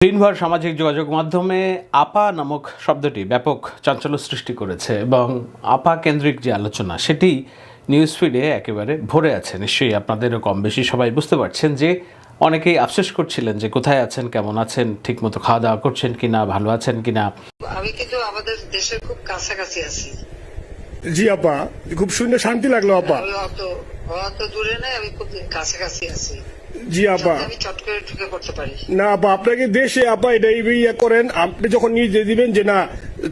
দিনভর সামাজিক যোগাযোগ মাধ্যমে আপা নামক শব্দটি ব্যাপক চাঞ্চল্য সৃষ্টি করেছে এবং আপা কেন্দ্রিক যে আলোচনা সেটি নিউজ ফিডে একেবারে ভরে আছে। নিশ্চয়ই আপনাদেরও কম বেশি সবাই বুঝতে পারছেন যে অনেকেই আফসোস করছিলেন যে কোথায় আছেন, কেমন আছেন, ঠিকমতো খাওয়া দাওয়া করছেন কিনা, ভালো আছেন কিনা। আমি কিন্তু আমাদের দেশের খুব কাছাকাছি আছি। জি আপা, খুব শুনে শান্তি লাগলো আপা। আমি অত দূরে নাই, আমি খুব কাছাকাছি আছি। জি আপা, আমি চট করে ঢুকে পড়তে পারি না আপা, আপনাকে দেশে আপা এটা ইয়ে করেন, আপনি যখন নিয়ে দিবেন যে না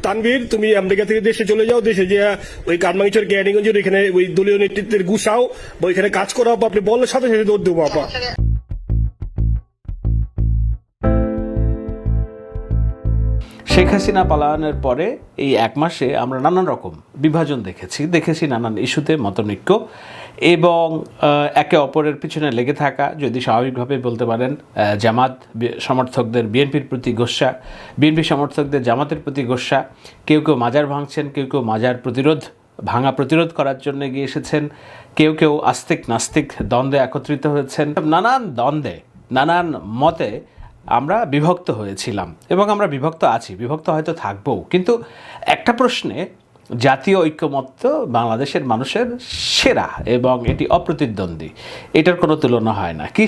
তানভীর তুমি আমেরিকা থেকে দেশে চলে যাও, দেশে যে ওই কারমাঙ্গিচর জ্ঞানীগঞ্জের এখানে ওই দলীয় নেতৃত্বের গুছাও বা ওইখানে কাজ করো আপা, আপনি বলার সাথে সাথে দৌড় দেবো আপা। শেখ হাসিনা পালায়নের পরে এই এক মাসে আমরা নানান রকম বিভাজন দেখেছি নানান ইস্যুতে মতনৈক্য এবং একে অপরের পিছনে লেগে থাকা, যদি স্বাভাবিকভাবে বলতে পারেন জামাত সমর্থকদের বিএনপির প্রতি গোস্বা, বিএনপি সমর্থকদের জামাতের প্রতি গোস্বা, কেউ কেউ মাজার ভাঙছেন, কেউ কেউ মাজার প্রতিরোধ করার জন্য এগিয়ে এসেছেন, কেউ কেউ আস্তিক নাস্তিক দ্বন্দ্বে একত্রিত হয়েছেন। নানান দ্বন্দ্বে নানান মতে আমরা বিভক্ত হয়েছিলাম এবং আমরা বিভক্ত আছি, বিভক্ত হয়তো থাকবও, কিন্তু একটা প্রশ্নে জাতীয় ঐক্যমত্য বাংলাদেশের মানুষের সেরা এবং এটি অপ্রতিদ্বন্দ্বী, এটার কোনো তুলনা হয় না। কি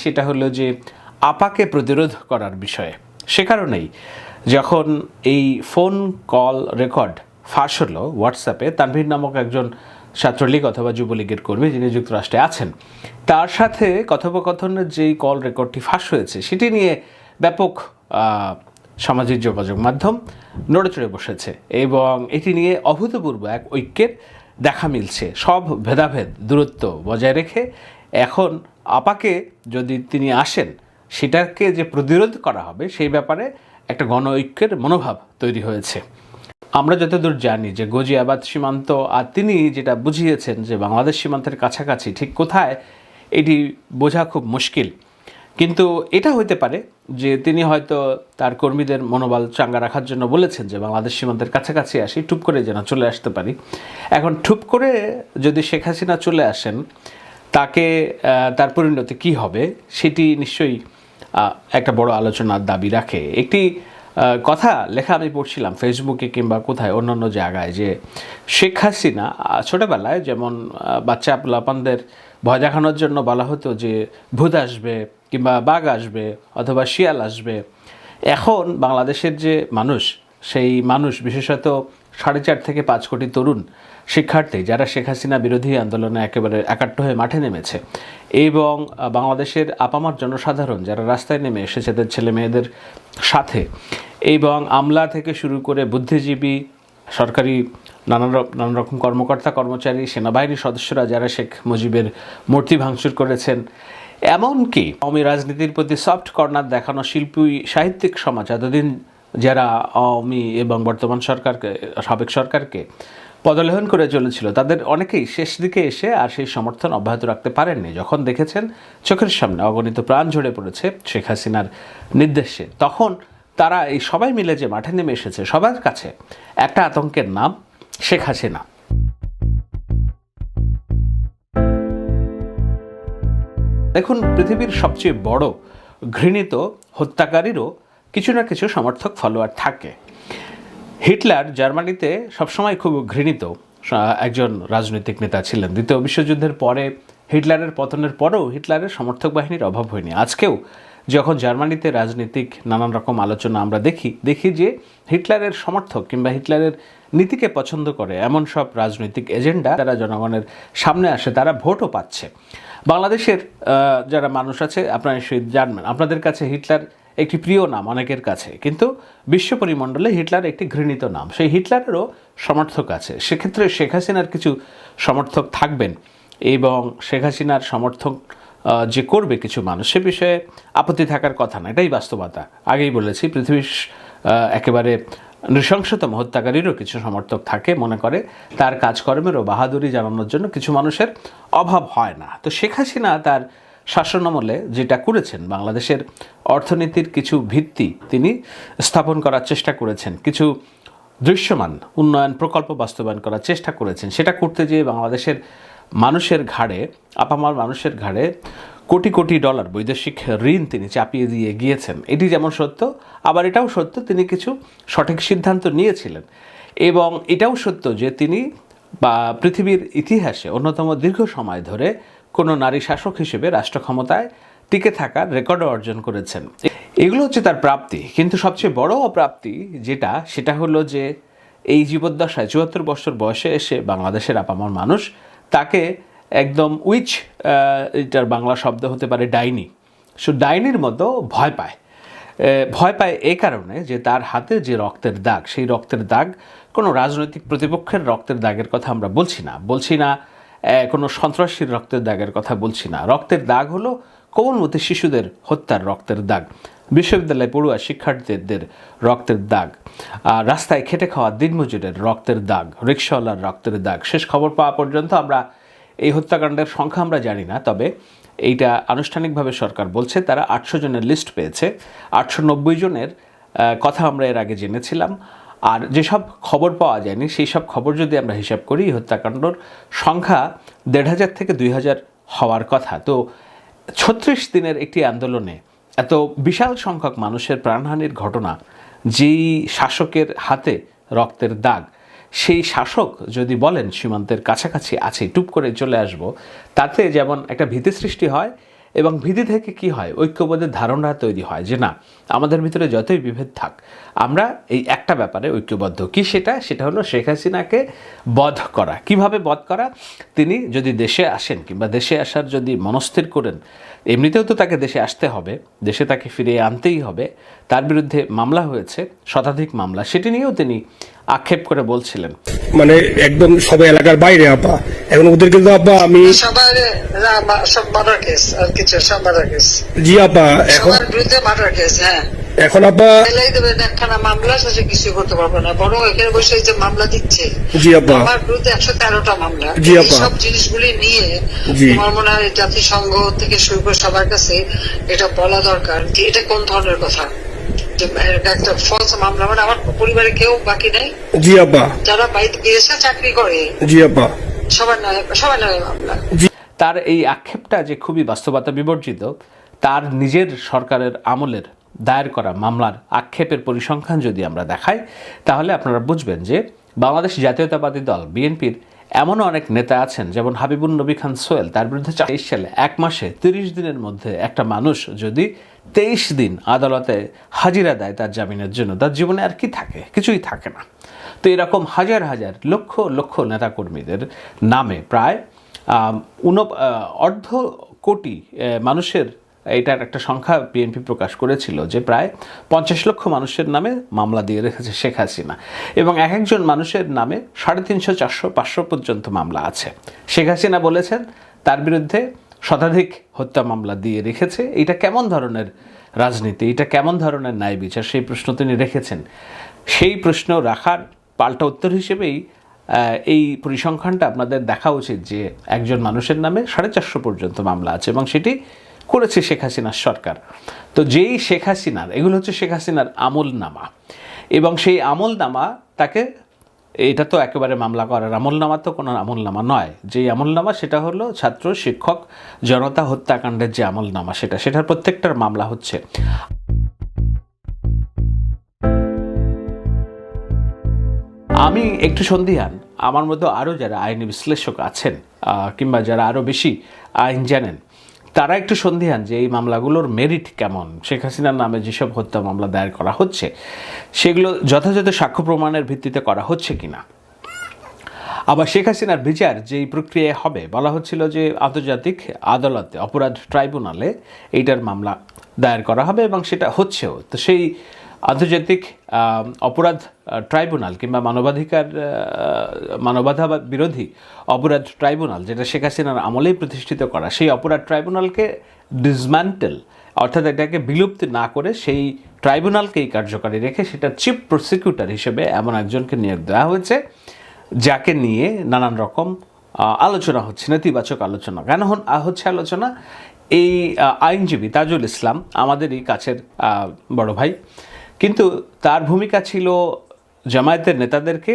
সেটা হলো যে আপাকে প্রতিরোধ করার বিষয়ে। সে কারণেই যখন এই ফোন কল রেকর্ড ফাঁস হলো হোয়াটসঅ্যাপে, তানভীর নামক একজন ছাত্রলীগ অথবা যুবলীগের কর্মী যিনি যুক্তরাষ্ট্রে আছেন, তার সাথে কথোপকথনের যেই কল রেকর্ডটি ফাঁস হয়েছে সেটি নিয়ে ব্যাপক সামাজিক যোগাযোগ মাধ্যম নড়ে চড়ে বসেছে এবং এটি নিয়ে অভূতপূর্ব এক ঐক্যের দেখা মিলছে। সব ভেদাভেদ দূরত্ব বজায় রেখে এখন আপাকে যদি তিনি আসেন, সেটাকে যে প্রতিরোধ করা হবে সেই ব্যাপারে একটা গণ ঐক্যের মনোভাব তৈরি হয়েছে। আমরা যতদূর জানি যে গজিয়াবাদ সীমান্ত, আর তিনি যেটা বুঝিয়েছেন যে বাংলাদেশ সীমান্তের কাছাকাছি ঠিক কোথায় এটি বোঝা খুব মুশকিল, কিন্তু এটা হতে পারে যে তিনি হয়তো তার কর্মীদের মনোবল চাঙ্গা রাখার জন্য বলেছেন যে বাংলাদেশ সীমান্তের কাছাকাছি আসি, টুপ করে যেন চলে আসতে পারি। এখন টুপ করে যদি শেখ হাসিনা চলে আসেন, তাকে তার পরিণতি কী হবে সেটি নিশ্চয়ই একটা বড় আলোচনার দাবি রাখে। একটি কথা লেখা আমি পড়ছিলাম ফেসবুকে কিংবা কোথায় অন্যান্য জায়গায়, যে শেখ হাসিনা ছোটোবেলায় যেমন বাচ্চা পোলাপানদের ভয় দেখানোর জন্য বলা হতো যে ভূত আসবে কিংবা বাঘ আসবে অথবা শিয়াল আসবে, এখন বাংলাদেশের যে মানুষ, সেই মানুষ বিশেষত 4.5 থেকে 5 কোটি তরুণ শিক্ষার্থী যারা শেখ হাসিনা বিরোধী আন্দোলনে একেবারে একাট্ট হয়ে মাঠে নেমেছে এবং বাংলাদেশের আপামর জনসাধারণ যারা রাস্তায় নেমে এসেছে তাদের ছেলে মেয়েদের সাথে, এবং আমলা থেকে শুরু করে বুদ্ধিজীবী, সরকারি নানান রকম কর্মকর্তা কর্মচারী, সেনাবাহিনীর সদস্যরা যারা শেখ মুজিবের মূর্তি ভাঙচুর করেছেন, এমনকি আওয়ামী রাজনীতির প্রতি সফট কর্নার দেখানো শিল্পী সাহিত্যিক সমাজ এতদিন যারা আওয়ামী এবং বর্তমান সাবেক সরকারকে পদলেহন করে চলেছিল, তাদের অনেকেই শেষ দিকে এসে আর সেই সমর্থন অব্যাহত রাখতে পারেননি। যখন দেখেছেন চোখের সামনে অগণিত প্রাণ ঝরে পড়েছে শেখ হাসিনার নির্দেশে, তখন তারা এই সবাই মিলে যে মাঠে নেমে এসেছে, সবার কাছে একটা আতঙ্কের নাম শেখ হাসিনা। দেখুন, পৃথিবীর সবচেয়ে বড় ঘৃণিত হত্যাকারীরও কিছু না কিছু সমর্থক ফলোয়ার থাকে। হিটলার জার্মানিতে সবসময় খুব ঘৃণিত একজন রাজনৈতিক নেতা ছিলেন। দ্বিতীয় বিশ্বযুদ্ধের পরে হিটলারের পতনের পরেও হিটলারের সমর্থক বাহিনীর অভাব হয়নি। আজকেও যখন জার্মানিতে রাজনৈতিক নানান রকম আলোচনা আমরা দেখি যে হিটলারের সমর্থক কিংবা হিটলারের নীতিকে পছন্দ করে এমন সব রাজনৈতিক এজেন্ডা যারা জনগণের সামনে আসে, তারা ভোটও পাচ্ছে। বাংলাদেশের যারা মানুষ আছে, আপনারা নিশ্চয়ই জানবেন, আপনাদের কাছে হিটলার একটি প্রিয় নাম অনেকের কাছে, কিন্তু বিশ্ব পরিমণ্ডলে হিটলার একটি ঘৃণিত নাম। সেই হিটলারেরও সমর্থক আছে। সেক্ষেত্রে শেখ হাসিনার কিছু সমর্থক থাকবেন এবং শেখ হাসিনার সমর্থক যে করবে কিছু মানুষ, সে বিষয়ে আপত্তি থাকার কথা না, এটাই বাস্তবতা। আগেই বলেছি, পৃথিবীর একেবারে নৃশংসতম হত্যাকারীরও কিছু সমর্থক থাকে, মনে করে তার কাজকর্মেরও বাহাদুরি জানানোর জন্য কিছু মানুষের অভাব হয় না। তো শেখ হাসিনা তার শাসনামলে যেটা করেছেন, বাংলাদেশের অর্থনীতির কিছু ভিত্তি তিনি স্থাপন করার চেষ্টা করেছেন, কিছু দৃশ্যমান উন্নয়ন প্রকল্প বাস্তবায়ন করার চেষ্টা করেছেন। সেটা করতে যেয়ে বাংলাদেশের মানুষের ঘাড়ে, আপামার মানুষের ঘাড়ে কোটি কোটি ডলার বৈদেশিক ঋণ তিনি চাপিয়ে দিয়ে গিয়েছেন, এটি যেমন সত্য, আবার এটাও সত্য তিনি কিছু সঠিক সিদ্ধান্ত নিয়েছিলেন। এবং এটাও সত্য যে তিনি বা পৃথিবীর ইতিহাসে অন্যতম দীর্ঘ সময় ধরে কোনো নারী শাসক হিসেবে রাষ্ট্র ক্ষমতায় টিকে থাকার রেকর্ডও অর্জন করেছেন। এগুলো হচ্ছে তার প্রাপ্তি। কিন্তু সবচেয়ে বড় অপ্রাপ্তি যেটা, সেটা হলো যে এই জীবদ্দশায় ৭৪ বছর বয়সে এসে বাংলাদেশের আপামর মানুষ তাকে একদম এটার বাংলা শব্দ হতে পারে ডাইনি, ডাইনির মতো ভয় পায়। ভয় পায় এই কারণে যে তার হাতে যে রক্তের দাগ, সেই রক্তের দাগ কোনো রাজনৈতিক প্রতিপক্ষের রক্তের দাগের কথা আমরা বলছি না কোনো সন্ত্রাসীর রক্তের দাগের কথা বলছি না। রক্তের দাগ হলো কোমলমতি শিশুদের হত্যার রক্তের দাগ, বিশ্ববিদ্যালয়ে পড়ুয়া শিক্ষার্থীদের রক্তের দাগ, রাস্তায় খেটে খাওয়া দিনমজুরের রক্তের দাগ, রিক্সাওয়ালার রক্তের দাগ। শেষ খবর পাওয়া পর্যন্ত আমরা এই হত্যাকাণ্ডের সংখ্যা আমরা জানি না, তবে এইটা আনুষ্ঠানিকভাবে সরকার বলছে তারা ৮০০ জনের লিস্ট পেয়েছে। ৮৯০ জনের কথা আমরা এর আগে জেনেছিলাম। আর যেসব খবর পাওয়া যায়নি সেই সব খবর যদি আমরা হিসাব করি, হত্যাকাণ্ডর সংখ্যা ১৫০০ থেকে ২০০০ হওয়ার কথা। তো ৩৬ দিনের একটি আন্দোলনে এত বিশাল সংখ্যক মানুষের প্রাণহানির ঘটনা, যেই শাসকের হাতে রক্তের দাগ, সেই শাসক যদি বলেন সীমান্তের কাছাকাছি আছে, টুপ করে চলে আসব, তাতে যেমন একটা ভীতি সৃষ্টি হয়, এবং ভীতি থেকে কি হয়, ঐক্যবোধের ধারণা তৈরি হয় যে না, আমাদের ভিতরে যতই বিভেদ থাক আমরা এই একটা ব্যাপারে ঐক্যবদ্ধ। কি সেটা হলো শেখ হাসিনাকে বধ করা। কিভাবে বধ করা? তিনি যদি দেশে আসেন কিংবা দেশে আসার যদি মনস্থির করেন, এমনিতেও তো তাকে দেশে আসতে হবে, দেশে তাকে ফিরিয়ে আনতেই হবে। তার বিরুদ্ধে মামলা হয়েছে, শতাধিক মামলা, সেটি নিয়েও তিনি আক্ষেপ করে বলছিলেন মানে একদম সব এলাকার বাইরে আপা, এখন ওদের কিন্তু আপা আমি সবার সব মার্ডার কেস, আর কিছু সব মার্ডার কেস। জি আপা, এখন সবার বিরুদ্ধে মার্ডার কেস। হ্যাঁ, এখন আপা এলাই দেবেন একখানা মামলা, সে কিছু করতে পারবো না, বরং এখানে বসে যে মামলা দিচ্ছে, জি আপা, আমার বিরুদ্ধে ১১৩টা মামলা। জি এই আপা। সব জিনিসগুলি নিয়ে জি। আমার মনে হয় জাতিসংঘ থেকে শুরু করে সবার কাছে এটা বলা দরকার যে এটা কোন ধরনের কথা, যে একটা ফলস মামলা। মানে আমার পরিবারে কেউ বাকি নেই, জি আপা, যারা বাইরে বিদেশে চাকরি করে জি আপা, সবার নামে মামলা। তার এই আক্ষেপটা যে খুবই বাস্তবতা বিবর্জিত, তার নিজের সরকারের আমলের দায়ের করা মামলার আক্ষেপের পরিসংখ্যান যদি আমরা দেখাই, তাহলে আপনারা বুঝবেন যে বাংলাদেশ জাতীয়তাবাদী দল বিএনপির এমনও অনেক নেতা আছেন, যেমন হাবিবুন নবী খান সোহেল, তার বিরুদ্ধে ২৪ সালে ১ মাসে ৩০ দিনের মধ্যে একটা মানুষ যদি ২৩ দিন আদালতে হাজিরা দেয় তার জামিনের জন্য, তার জীবনে আর কি থাকে? কিছুই থাকে না। তো এরকম হাজার হাজার লক্ষ লক্ষ নেতাকর্মীদের নামে প্রায় অর্ধ কোটি মানুষের, এটার একটা সংখ্যা বিএনপি প্রকাশ করেছিল যে প্রায় ৫০ লক্ষ মানুষের নামে মামলা দিয়ে রেখেছে শেখ হাসিনা, এবং এক একজন মানুষের নামে ৩৫০, ৪০০, ৫০০ পর্যন্ত মামলা আছে। শেখ হাসিনা বলেছেন তার বিরুদ্ধে শতাধিক হত্যা মামলা দিয়ে রেখেছে। এটা কেমন ধরনের রাজনীতি, এটা কেমন ধরনের ন্যায় বিচার, সেই প্রশ্ন তিনি রেখেছেন। সেই প্রশ্ন রাখার পাল্টা উত্তর হিসেবেই এই পরিসংখ্যানটা আপনাদের দেখা উচিত যে একজন মানুষের নামে ৪৫০ পর্যন্ত মামলা আছে, এবং সেটি করেছে শেখ হাসিনার সরকার। তো যেই শেখ হাসিনার, এগুলো হচ্ছে শেখ হাসিনার আমলনামা, এবং সেই আমলনামা তাকে, এটা তো একেবারে মামলা করার আমলনামা তো কোনো আমলনামা নয়। যেই আমলনামা সেটা হলো ছাত্র শিক্ষক জনতা হত্যাকাণ্ডের যে আমলনামা, সেটার প্রত্যেকটার মামলা হচ্ছে। আমি একটু সন্দিহান, আমার মতো আরও যারা আইনি বিশ্লেষক আছেন কিংবা যারা আরও বেশি আইন জানেন, তারা একটু সন্দিহান যে এই মামলাগুলোর মেরিট কেমন। শেখ হাসিনার নামে যেসব হত্যা মামলা দায়ের করা হচ্ছে সেগুলো যথাযথ সাক্ষ্য প্রমাণের ভিত্তিতে করা হচ্ছে কিনা। আবার শেখ হাসিনার বিচার যেই প্রক্রিয়ায় হবে, বলা হচ্ছিল যে আন্তর্জাতিক আদালতে, অপরাধ ট্রাইব্যুনালে এইটার মামলা দায়ের করা হবে, এবং সেটা হচ্ছেও। তো সেই আন্তর্জাতিক অপরাধ ট্রাইব্যুনাল কিংবা মানবাধিকার বিরোধী অপরাধ ট্রাইব্যুনাল, যেটা শেখ হাসিনার আমলেই প্রতিষ্ঠিত করা, সেই অপরাধ ট্রাইব্যুনালকে ডিসম্যান্টেল, অর্থাৎ এটাকে বিলুপ্তি না করে সেই ট্রাইব্যুনালকেই কার্যকারী রেখে সেটা চিফ প্রসিকিউটর হিসেবে এমন একজনকে নিয়োগ দেওয়া হয়েছে, যাকে নিয়ে নানান রকম আলোচনা হচ্ছে, নেতিবাচক আলোচনা। কেন হচ্ছে আলোচনা? এই আইনজীবী তাজুল ইসলাম আমাদেরই কাছের বড় ভাই, কিন্তু তার ভূমিকা ছিল জামায়াতের নেতাদেরকে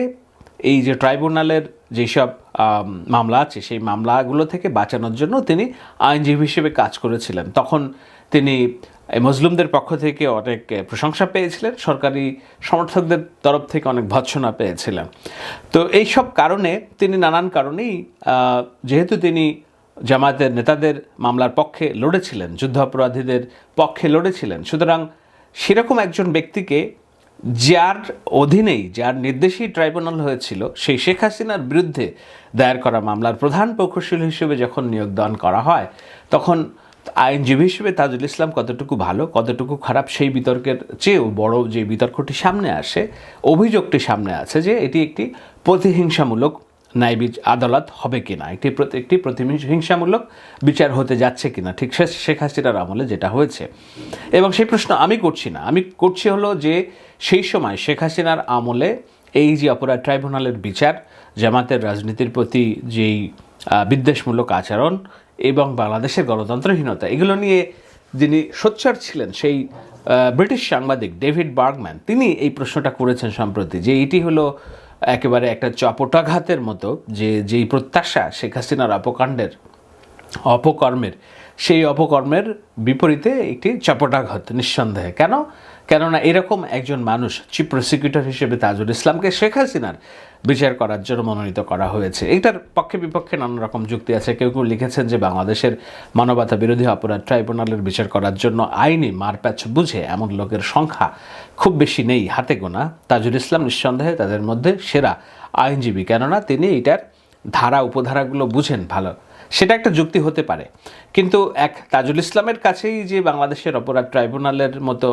এই যে ট্রাইব্যুনালের যেসব মামলা আছে সেই মামলাগুলো থেকে বাঁচানোর জন্য তিনি আইনজীবী হিসেবে কাজ করেছিলেন। তখন তিনি মজলুমদের পক্ষ থেকে অনেক প্রশংসা পেয়েছিলেন, সরকারি সমর্থকদের তরফ থেকে অনেক ভৎসনা পেয়েছিলেন। তো এইসব কারণে তিনি নানান কারণেই যেহেতু তিনি জামায়াতের নেতাদের মামলার পক্ষে লড়েছিলেন, যুদ্ধাপরাধীদের পক্ষে লড়েছিলেন, সুতরাং সেরকম একজন ব্যক্তিকে যার অধীনেই যার নির্দেশেই ট্রাইব্যুনাল হয়েছিল সেই শেখ হাসিনার বিরুদ্ধে দায়ের করা মামলার প্রধান প্রকৌশলী হিসেবে যখন নিয়োগদান করা হয়, তখন আইনজীবী হিসেবে তাজুল ইসলাম কতটুকু ভালো কতটুকু খারাপ সেই বিতর্কের চেয়েও বড় যে বিতর্কটি সামনে আসে, অভিযোগটি সামনে আছে যে এটি একটি প্রতিহিংসামূলক ন্যায় আদালত হবে কিনা, একটি প্রতিহিংসামূলক বিচার হতে যাচ্ছে কিনা, ঠিক শেখ হাসিনার আমলে যেটা হয়েছে। এবং সেই প্রশ্ন আমি করছি না, আমি করছি হলো যে সেই সময় শেখ হাসিনার আমলে এই যে অপরাধ ট্রাইব্যুনালের বিচার, জামাতের রাজনীতির প্রতি যেই বিদ্বেষমূলক আচরণ এবং বাংলাদেশের গণতন্ত্রহীনতা, এগুলো নিয়ে যিনি সোচ্চার ছিলেন সেই ব্রিটিশ সাংবাদিক ডেভিড বার্গম্যান, তিনি এই প্রশ্নটা করেছেন সম্প্রতি যে এটি হলো একেবারে একটা চপটাঘাতের মতো, যে যেই প্রত্যাশা শেখ হাসিনার অপকর্মের সেই অপকর্মের বিপরীতে একটি চপটাঘাত নিঃসন্দেহে। কেননা এরকম একজন মানুষ চিফ প্রসিকিউটর হিসেবে তাজুল ইসলামকে শেখ হাসিনার বিচার করার জন্য মনোনীত করা হয়েছে। এটার পক্ষে বিপক্ষে নানা রকম যুক্তি আছে। কেউ কেউ লিখেছেন যে বাংলাদেশের মানবতা বিরোধী অপরাধ ট্রাইব্যুনালের বিচার করার জন্য আইনি মারপ্যাচ বুঝে এমন লোকের সংখ্যা খুব বেশি নেই, হাতে গোনা। তাজুল ইসলাম নিঃসন্দেহে তাদের মধ্যে সেরা আইনজীবী, কেননা তিনি এটার ধারা উপধারাগুলো বুঝেন ভালো। সেটা একটা যুক্তি হতে পারে, কিন্তু এক তাজুল ইসলামের কাছেই যে বাংলাদেশের অপরাধ ট্রাইব্যুনালের মতো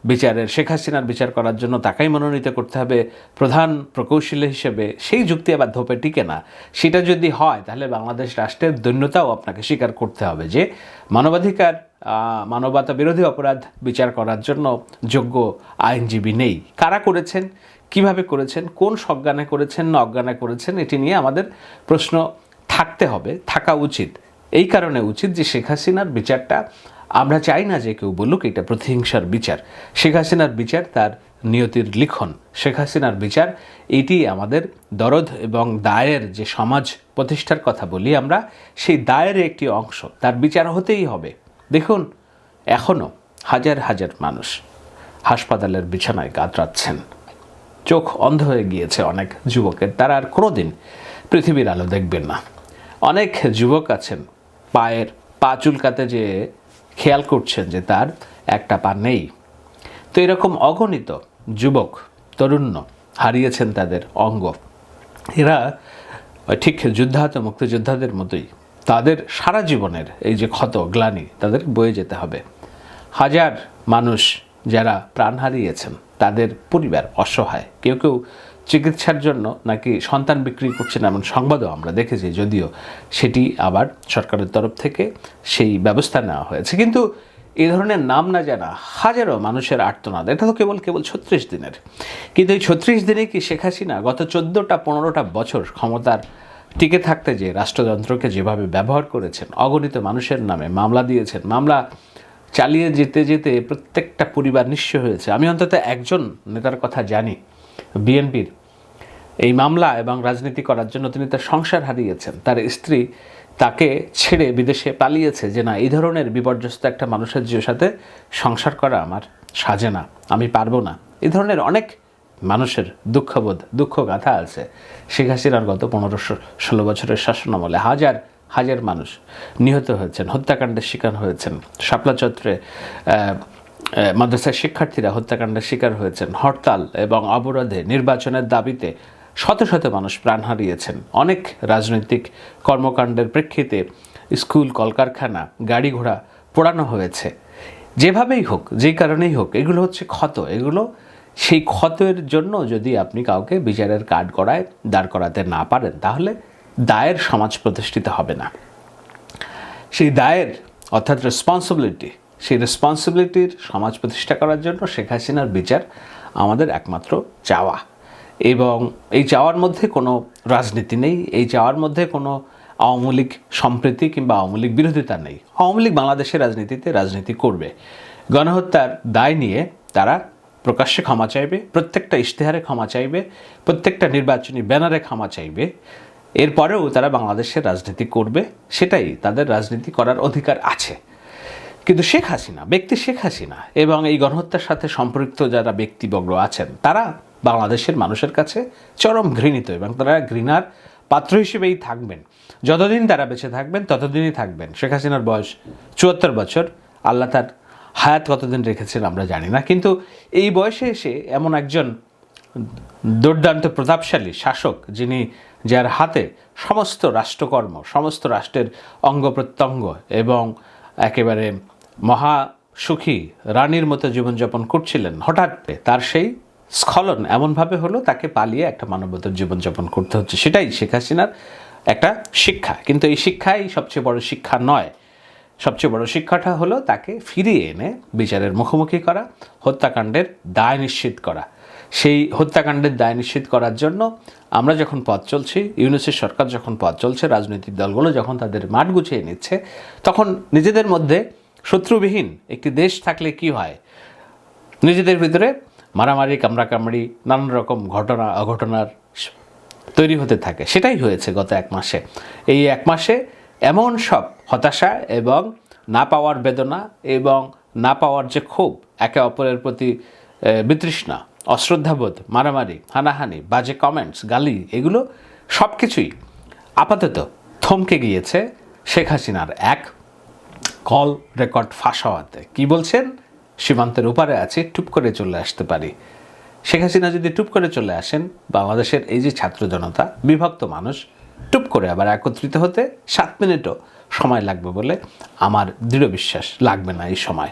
বিচারের শেখ হাসিনার বিচার করার জন্য তাকেই মনোনীত করতে হবে প্রধান প্রকৌশলী হিসেবে, সেই যুক্তি আবার ধোপে টিকে না। সেটা যদি হয় তাহলে বাংলাদেশ রাষ্ট্রের দৈন্যতাও আপনাকে স্বীকার করতে হবে যে মানবতা বিরোধী অপরাধ বিচার করার জন্য যোগ্য আইনজীবী নেই। কারা করেছেন, কিভাবে করেছেন, কোন সজ্ঞানে করেছেন না অজ্ঞানে করেছেন, এটি নিয়ে আমাদের প্রশ্ন থাকতে হবে, থাকা উচিত। এই কারণে উচিত যে শেখ হাসিনার বিচারটা আমরা চাই না যে কেউ বলুক এটা প্রতিহিংসার বিচার। শেখ হাসিনার বিচার তার নিয়তির লিখন, শেখ হাসিনার বিচার এটি আমাদের দরদ এবং দায়ের যে সমাজ প্রতিষ্ঠার কথা বলি আমরা, সেই দায়ের একটি অংশ, তার বিচার হতেই হবে। দেখুন, এখনও হাজার হাজার মানুষ হাসপাতালের বিছানায় কাতরাচ্ছেন, চোখ অন্ধ হয়ে গিয়েছে অনেক যুবকের, তারা আর কোনোদিন পৃথিবীর আলো দেখবেন না। অনেক যুবক আছেন পা চুলকাতে যে খেয়াল করছেন যে তার একটা পা নেই। তো এরকম অগণিত যুবক তরুণ্য হারিয়েছেন তাদের অঙ্গ। এরা ঠিক যুদ্ধাহত মুক্তিযোদ্ধাদের মতোই, তাদের সারা জীবনের এই যে ক্ষত গ্লানি তাদের বয়ে যেতে হবে। হাজার মানুষ যারা প্রাণ হারিয়েছেন তাদের পরিবার অসহায়, কেউ কেউ চিকিৎসার জন্য নাকি সন্তান বিক্রি করছেন এমন সংবাদও আমরা দেখেছি, যদিও সেটি আবার সরকারের তরফ থেকে সেই ব্যবস্থা নেওয়া হয়েছে। কিন্তু এই ধরনের নাম না জানা হাজারো মানুষের আর্তনাদ, এটা তো কেবল 36 দিনের। কিন্তু এই 36 দিনে কি শেখ হাসিনা গত 14-15টা বছর ক্ষমতার টিকে থাকতে যে রাষ্ট্রযন্ত্রকে যেভাবে ব্যবহার করেছেন, অগণিত মানুষের নামে মামলা দিয়েছেন, মামলা চালিয়ে যেতে যেতে প্রত্যেকটা পরিবার নিঃস্ব হয়েছে। আমি অন্তত একজন নেতার কথা জানি, বিএনপির এই মামলা এবং রাজনীতি করার জন্য তিনি তার সংসার হারিয়েছেন, তার স্ত্রী তাকে ছেড়ে বিদেশে পালিয়েছে যে না, এই ধরনের বিপর্যস্ত একটা মানুষের যে সাথে সংসার করা আমার সাজে না, আমি পারবো না। এই ধরনের অনেক মানুষের দুঃখ গাথা আছে। শেখ হাসিনার গত 15-16 বছরের শাসনামলে হাজার হাজার মানুষ নিহত হয়েছেন, হত্যাকাণ্ডের শিকার হয়েছেন। শাপলা চত্বরে মাদ্রাসার শিক্ষার্থীরা হত্যাকাণ্ডের শিকার হয়েছেন। হরতাল এবং অবরোধে, নির্বাচনের দাবিতে শত শত মানুষ প্রাণ হারিয়েছেন। অনেক রাজনৈতিক কর্মকাণ্ডের প্রেক্ষিতে স্কুল, কলকারখানা, গাড়ি ঘোড়া পোড়ানো হয়েছে। যেভাবেই হোক, যেই কারণেই হোক, এগুলো হচ্ছে ক্ষত। এগুলো সেই ক্ষতের জন্য যদি আপনি কাউকে বিচারের কাঠ গড়ায় দাঁড় করাতে না পারেন, তাহলে দায়ের সমাজ প্রতিষ্ঠিত হবে না। সেই দায়ের অর্থাৎ সেই রেসপন্সিবিলিটির সমাজ প্রতিষ্ঠা করার জন্য শেখ হাসিনার বিচার আমাদের একমাত্র চাওয়া। এবং এই চাওয়ার মধ্যে কোনো রাজনীতি নেই, এই চাওয়ার মধ্যে কোনো আওয়ামী লীগ সম্প্রীতি কিংবা আওয়ামী লীগ বিরোধিতা নেই। আওয়ামী লীগ বাংলাদেশের রাজনীতিতে রাজনীতি করবে, গণহত্যার দায় নিয়ে তারা প্রকাশ্যে ক্ষমা চাইবে, প্রত্যেকটা ইশতেহারে ক্ষমা চাইবে, প্রত্যেকটা নির্বাচনী ব্যানারে ক্ষমা চাইবে, এরপরেও তারা বাংলাদেশের রাজনীতি করবে, সেটাই তাদের রাজনীতি করার অধিকার আছে। কিন্তু শেখ হাসিনা, ব্যক্তি শেখ হাসিনা এবং এই গণহত্যার সাথে সম্পৃক্ত যারা ব্যক্তিবর্গ আছেন, তারা বাংলাদেশের মানুষের কাছে চরম ঘৃণিত এবং তারা ঘৃণার পাত্র হিসেবেই থাকবেন। যতদিন তারা বেঁচে থাকবেন ততদিনই থাকবেন। শেখ হাসিনার বয়স ৭৪ বছর, আল্লাহ তার হায়াত কতদিন রেখেছেন আমরা জানি না, কিন্তু এই বয়সে এসে এমন একজন দুর্দান্ত প্রতাপশালী শাসক, যার হাতে সমস্ত রাষ্ট্রকর্ম, সমস্ত রাষ্ট্রের অঙ্গ প্রত্যঙ্গ এবং একেবারে মহা সুখী রানীর মতো জীবনযাপন করছিলেন, হঠাৎ তার সেই স্খলন এমনভাবে হলো তাকে পালিয়ে একটা মানবতার জীবনযাপন করতে হচ্ছে। সেটাই শেখ হাসিনার একটা শিক্ষা। কিন্তু এই শিক্ষাই সবচেয়ে বড় শিক্ষা নয়। সবচেয়ে বড় শিক্ষাটা হলো তাকে ফিরিয়ে এনে বিচারের মুখোমুখি করা, হত্যাকাণ্ডের দায় নিশ্চিত করা। সেই হত্যাকাণ্ডের দায় নিশ্চিত করার জন্য আমরা যখন পথ চলছি, ইউনূসের সরকার যখন পথ চলছে, রাজনৈতিক দলগুলো যখন তাদের মাঠ গুছিয়ে নিচ্ছে, তখন নিজেদের মধ্যে শত্রুবিহীন একটি দেশ থাকলে কি হয়, নিজেদের ভিতরে মারামারি, কামড়াকামড়ি, নানান রকম ঘটনা অঘটনার তৈরি হতে থাকে। সেটাই হয়েছে গত এক মাসে। এই এক মাসে এমন সব হতাশা এবং না পাওয়ার বেদনা এবং না পাওয়ার যে ক্ষোভ, একে অপরের প্রতি বিতৃষ্ণা, অশ্রদ্ধাবোধ, মারামারি, হানাহানি, বাজে কমেন্টস, গালি, এগুলো সব কিছুই আপাতত থমকে গিয়েছে শেখ হাসিনার এক কল রেকর্ড ফাঁস হওয়াতে। কী বলছেন? সীমান্তের ওপারে আছে, টুপ করে চলে আসতে পারি। শেখ হাসিনা যদি টুপ করে চলে আসেন, বাংলাদেশের এই যে ছাত্র জনতা, বিভক্ত মানুষ, টুপ করে আবার একত্রিত হতে 7 মিনিটও সময় লাগবে বলে আমার দৃঢ় বিশ্বাস। লাগবে না এই সময়।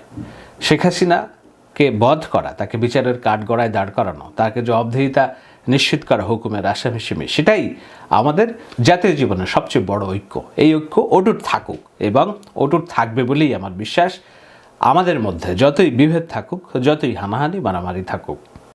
শেখ হাসিনাকে বধ করা, তাকে বিচারের কাঠগড়ায় দাঁড় করানো, তাকে জবাবদিহিতা নিশ্চিত করা হুকুমের আসামি হিসেবে, সেটাই আমাদের জাতীয় জীবনের সবচেয়ে বড় ঐক্য। এই ঐক্য অটুট থাকুক এবং অটুট থাকবে বলেই আমার বিশ্বাস। আমাদের মধ্যে যতই বিভেদ থাকুক, যতই হানাহানি মারামারি থাকুক,